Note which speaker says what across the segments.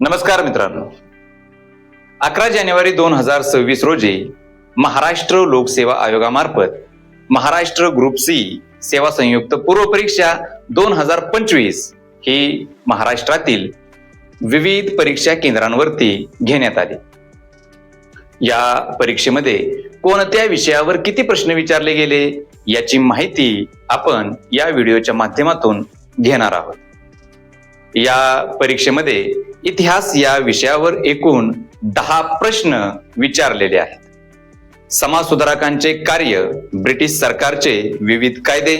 Speaker 1: नमस्कार मित्रांनो, 11 जानेवारी 2026 रोजी महाराष्ट्र लोकसेवा आयोगामार्फत महाराष्ट्र ग्रुप सी सेवा संयुक्त पूर्व परीक्षा 2025 ही महाराष्ट्रातील विविध परीक्षा केंद्रांवरती घेण्यात आली। या परीक्षेमध्ये कोणत्या विषयावर किती प्रश्न विचारले गेले याची माहिती आपण या व्हिडिओच्या माध्यमातून घेणार आहोत। या परीक्षेमध्ये इतिहास या विषयावर एकूण 10 प्रश्न विचारलेले आहेत। समाज सुधारकांचे कार्य, ब्रिटिश सरकारचे विविध कायदे,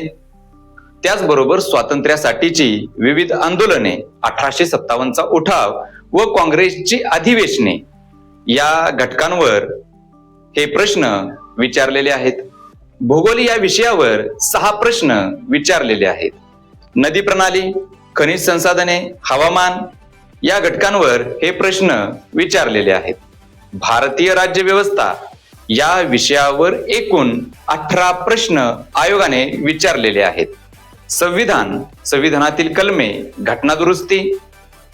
Speaker 1: त्याचबरोबर स्वातंत्र्यासाठीची विविध आंदोलने, 1857चा उठाव व काँग्रेसची अधिवेशने या घटकांवर हे प्रश्न विचारलेले आहेत। भूगोल या विषयावर 6 प्रश्न विचारलेले आहेत। नदी प्रणाली, खनिज संसाधने, हवामान या घटकांवर हे प्रश्न विचारलेले आहेत। भारतीय राज्यव्यवस्था या विषयावर एकूण 18 प्रश्न आयोगाने विचारलेले आहेत। संविधानातील कलमे, घटना दुरुस्ती,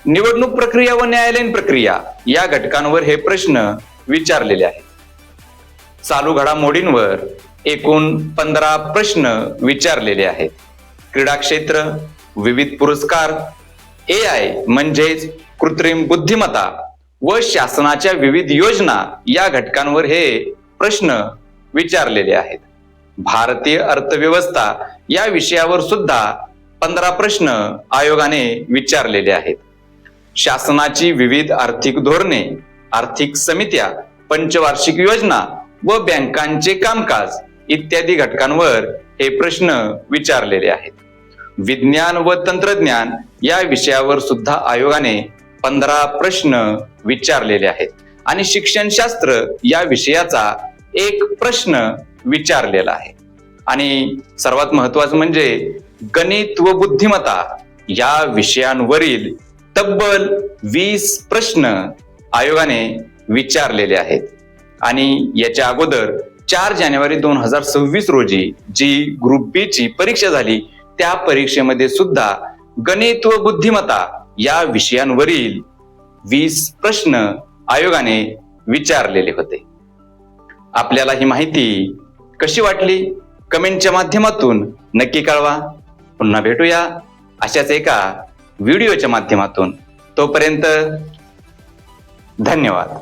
Speaker 1: निवडणूक प्रक्रिया व न्यायालयीन प्रक्रिया या घटकांवर हे प्रश्न विचारलेले आहेत। चालू घडामोडींवर एकूण 15 प्रश्न विचारलेले आहेत। क्रीडा क्षेत्र, विविध पुरस्कार, AI म्हणजेच कृत्रिम बुद्धिमत्ता व शासनाच्या विविध योजना या घटकांवर हे प्रश्न विचारलेले आहेत। भारतीय अर्थव्यवस्था या विषयावर सुद्धा 15 प्रश्न आयोगाने विचारलेले आहेत। शासनाची विविध आर्थिक धोरणे, आर्थिक समित्या, पंचवार्षिक योजना व बँकांचे कामकाज इत्यादी घटकांवर हे प्रश्न विचारलेले आहेत। विज्ञान व तंत्रज्ञान या विषयावर सुद्धा आयोगाने 15 प्रश्न विचारलेले आहेत आणि शिक्षणशास्त्र या विषयाचा 1 प्रश्न विचारलेला आहे। आणि सर्वात महत्त्वाचं म्हणजे गणित व बुद्धिमत्ता या विषयांवरील तब्बल 20 प्रश्न आयोगाने विचारलेले आहेत। आणि याच्या अगोदर 4 जानेवारी 2026 रोजी जी ग्रुप बी ची परीक्षा झाली त्या परीक्षेमध्ये सुद्धा गणित व बुद्धिमत्ता या विषयांवरील 20 प्रश्न आयोगाने विचारलेले होते। आपल्याला ही माहिती कशी वाटली कमेंटच्या माध्यमातून नक्की कळवा। पुन्हा भेटूया अशाच एका व्हिडिओच्या माध्यमातून। तोपर्यंत धन्यवाद।